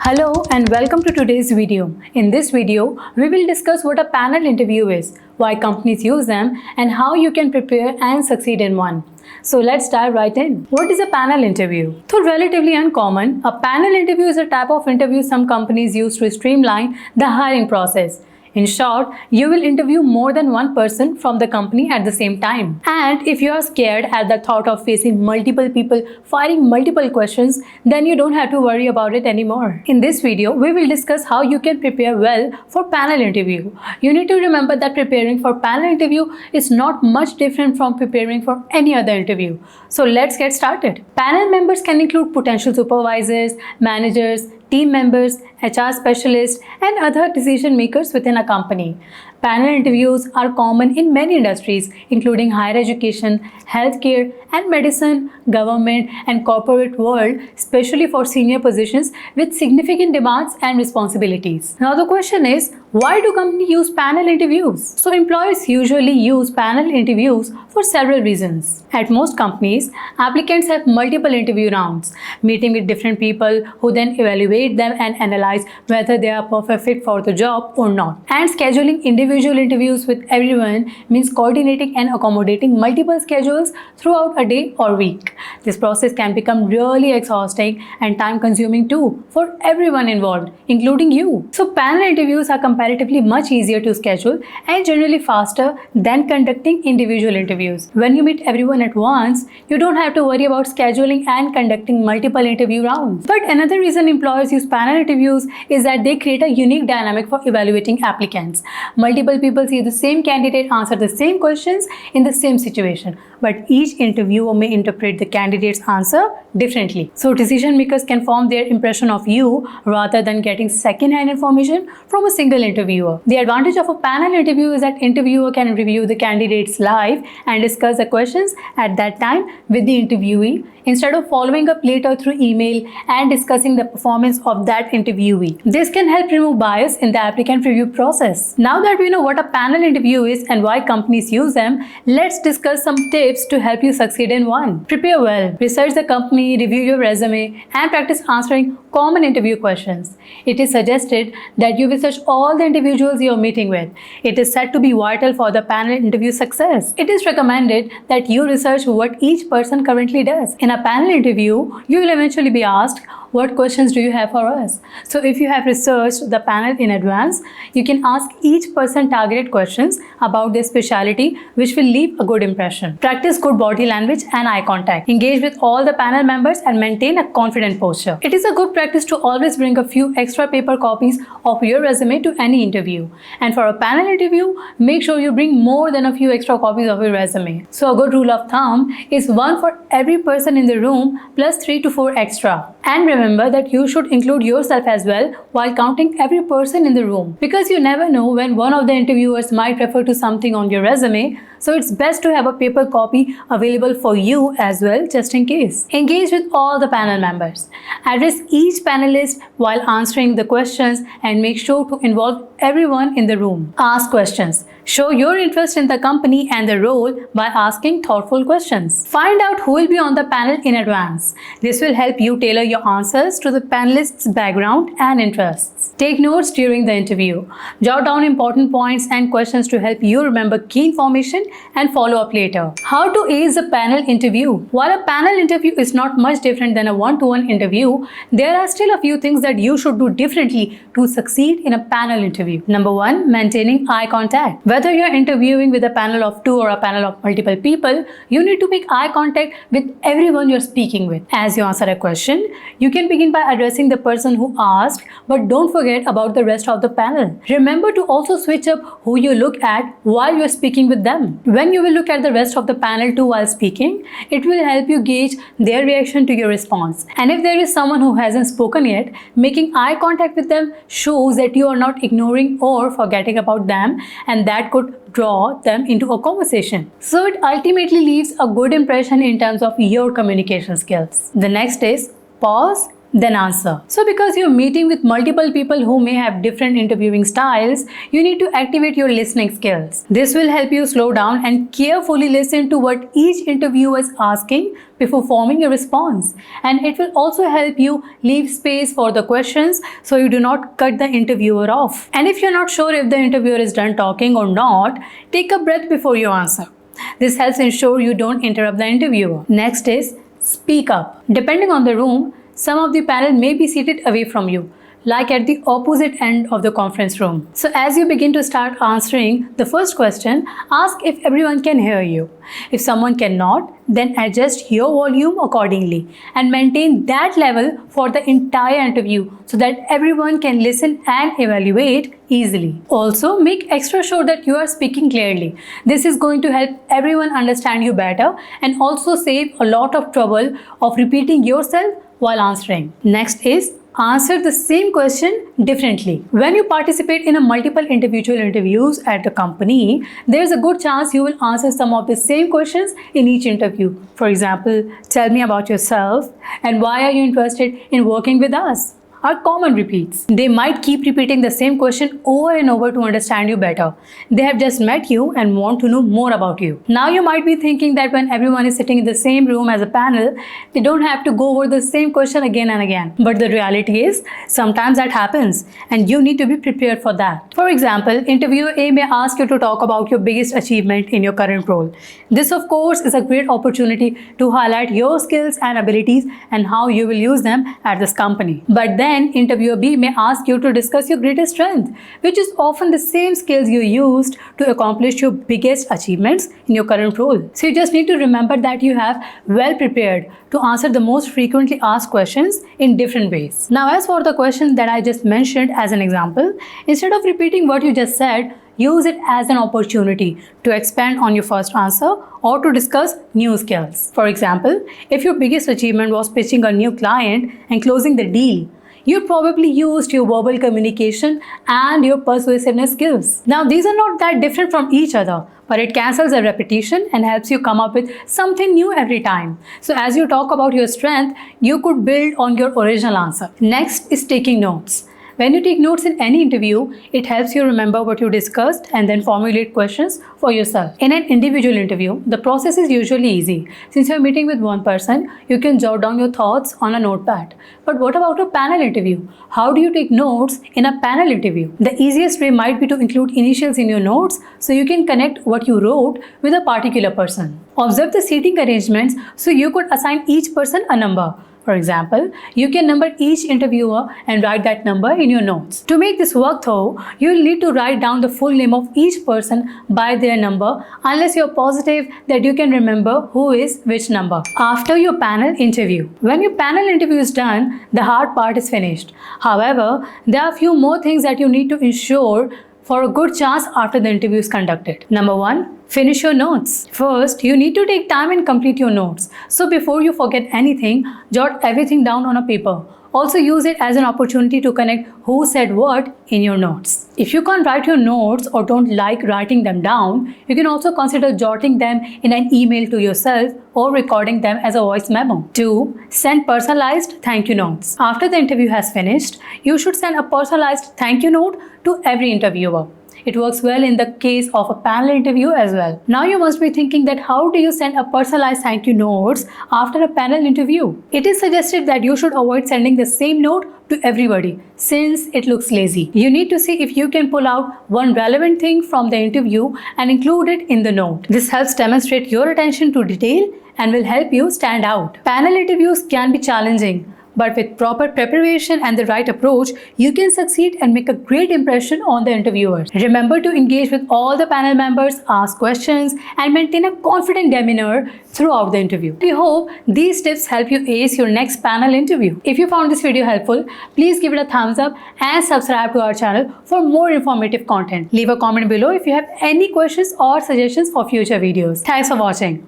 Hello and welcome to today's video. In this video, we will discuss what a panel interview is, why companies use them, and how you can prepare and succeed in one. So let's dive right in. What is a panel interview? Though relatively uncommon, a panel interview is a type of interview some companies use to streamline the hiring process. In short, you will interview more than one person from the company at the same time. And if you are scared at the thought of facing multiple people firing multiple questions, then you don't have to worry about it anymore. In this video, we will discuss how you can prepare well for panel interview. You need to remember that preparing for panel interview is not much different from preparing for any other interview. So let's get started. Panel members can include potential supervisors, managers, team members, HR specialists, and other decision makers within a company. Panel interviews are common in many industries, including higher education, healthcare, and medicine, government, and corporate world, especially for senior positions with significant demands and responsibilities. Now the question is, why do companies use panel interviews? So employers usually use panel interviews for several reasons. At most companies, applicants have multiple interview rounds, meeting with different people who then evaluate them and analyze whether they are perfect fit for the job or not. And scheduling individual interviews with everyone means coordinating and accommodating multiple schedules throughout a day or week. This process can become really exhausting and time-consuming too for everyone involved, including you. So panel interviews are comparatively much easier to schedule and generally faster than conducting individual interviews. When you meet everyone at once, you don't have to worry about scheduling and conducting multiple interview rounds. But another reason employers use panel interviews is that they create a unique dynamic for evaluating applicants. Multiple people see the same candidate answer the same questions in the same situation, but each interviewer may interpret the candidate's answer differently. So decision makers can form their impression of you rather than getting second-hand information from a single interviewer. The advantage of a panel interview is that interviewer can review the candidates live and discuss the questions at that time with the interviewee instead of following up later through email and discussing the performance of that interviewee. This can help remove bias in the applicant review process. Now that we know what a panel interview is and why companies use them, let's discuss some tips to help you succeed in one. Prepare well. Research the company, review your resume, and practice answering common interview questions. It is suggested that you research all the individuals you are meeting with. It is said to be vital for the panel interview success. It is recommended that you research what each person currently does. In a panel interview, you will eventually be asked, what questions do you have for us? So if you have researched the panel in advance, you can ask each person targeted questions about their specialty, which will leave a good impression. Practice good body language and eye contact. Engage with all the panel members and maintain a confident posture. It is a good practice to always bring a few extra paper copies of your resume to any interview. And for a panel interview, make sure you bring more than a few extra copies of your resume. So a good rule of thumb is one for every person in the room plus 3 to 4 extra. And remember that you should include yourself as well while counting every person in the room, because you never know when one of the interviewers might refer to something on your resume, so it's best to have a paper copy available for you as well, just in case. Engage with all the panel members. Address each panelist while answering the questions and make sure to involve everyone in the room. Ask questions. Show your interest in the company and the role by asking thoughtful questions. Find out who will be on the panel in advance. This will help you tailor your answers to the panelist's background and interests. Take notes during the interview. Jot down important points and questions to help you remember key information and follow up later. How to ace a panel interview? While a panel interview is not much different than a one-to-one interview, there are still a few things that you should do differently to succeed in a panel interview. Number 1, maintaining eye contact. Whether you're interviewing with a panel of 2 or a panel of multiple people, you need to make eye contact with everyone you're speaking with. As you answer a question, you can begin by addressing the person who asked, but don't forget about the rest of the panel. Remember to also switch up who you look at while you're speaking with them. When you will look at the rest of the panel too while speaking, it will help you gauge their reaction to your response. And if there is someone who hasn't spoken yet, making eye contact with them shows that you are not ignoring or forgetting about them, and that could draw them into a conversation. So it ultimately leaves a good impression in terms of your communication skills. The next is pause, then answer. So because you're meeting with multiple people who may have different interviewing styles, you need to activate your listening skills. This will help you slow down and carefully listen to what each interviewer is asking before forming a response. And it will also help you leave space for the questions so you do not cut the interviewer off. And if you're not sure if the interviewer is done talking or not, take a breath before you answer. This helps ensure you don't interrupt the interviewer. Next is speak up. Depending on the room, some of the panel may be seated away from you, like at the opposite end of the conference room. So as you begin to start answering the first question, ask if everyone can hear you. If someone cannot, then adjust your volume accordingly and maintain that level for the entire interview so that everyone can listen and evaluate easily. Also, make extra sure that you are speaking clearly. This is going to help everyone understand you better and also save a lot of trouble of repeating yourself while answering. Next is answer the same question differently. When you participate in a multiple individual interviews at the company, there's a good chance you will answer some of the same questions in each interview. For example, tell me about yourself and why are you interested in working with us? Are common repeats. They might keep repeating the same question over and over to understand you better. They have just met you and want to know more about you. Now you might be thinking that when everyone is sitting in the same room as a panel, they don't have to go over the same question again and again. But the reality is, sometimes that happens and you need to be prepared for that. For example, interviewer A may ask you to talk about your biggest achievement in your current role. This of course is a great opportunity to highlight your skills and abilities and how you will use them at this company. But then interviewer B may ask you to discuss your greatest strength, which is often the same skills you used to accomplish your biggest achievements in your current role. So you just need to remember that you have well prepared to answer the most frequently asked questions in different ways. Now, as for the question that I just mentioned as an example, instead of repeating what you just said, use it as an opportunity to expand on your first answer or to discuss new skills. For example, if your biggest achievement was pitching a new client and closing the deal, you probably used your verbal communication and your persuasiveness skills. Now, these are not that different from each other, but it cancels a repetition and helps you come up with something new every time. So as you talk about your strength, you could build on your original answer. Next is taking notes. When you take notes in any interview, it helps you remember what you discussed and then formulate questions for yourself. In an individual interview, the process is usually easy. Since you're meeting with one person, you can jot down your thoughts on a notepad. But what about a panel interview? How do you take notes in a panel interview? The easiest way might be to include initials in your notes so you can connect what you wrote with a particular person. Observe the seating arrangements so you could assign each person a number. For example, you can number each interviewer and write that number in your notes. To make this work though, you'll need to write down the full name of each person by their number unless you're positive that you can remember who is which number. After your panel interview. When your panel interview is done, the hard part is finished. However, there are a few more things that you need to ensure for a good chance after the interview is conducted. Number 1, finish your notes. First, you need to take time and complete your notes. So before you forget anything, jot everything down on a paper. Also use it as an opportunity to connect who said what in your notes. If you can't write your notes or don't like writing them down, you can also consider jotting them in an email to yourself or recording them as a voice memo. 2. Send personalized thank you notes. After the interview has finished, you should send a personalized thank you note to every interviewer. It works well in the case of a panel interview as well. Now you must be thinking that how do you send a personalized thank you notes after a panel interview? It is suggested that you should avoid sending the same note to everybody since it looks lazy. You need to see if you can pull out one relevant thing from the interview and include it in the note. This helps demonstrate your attention to detail and will help you stand out. Panel interviews can be challenging, but with proper preparation and the right approach, you can succeed and make a great impression on the interviewers. Remember to engage with all the panel members, ask questions, and maintain a confident demeanor throughout the interview. We hope these tips help you ace your next panel interview. If you found this video helpful, please give it a thumbs up and subscribe to our channel for more informative content. Leave a comment below if you have any questions or suggestions for future videos. Thanks for watching.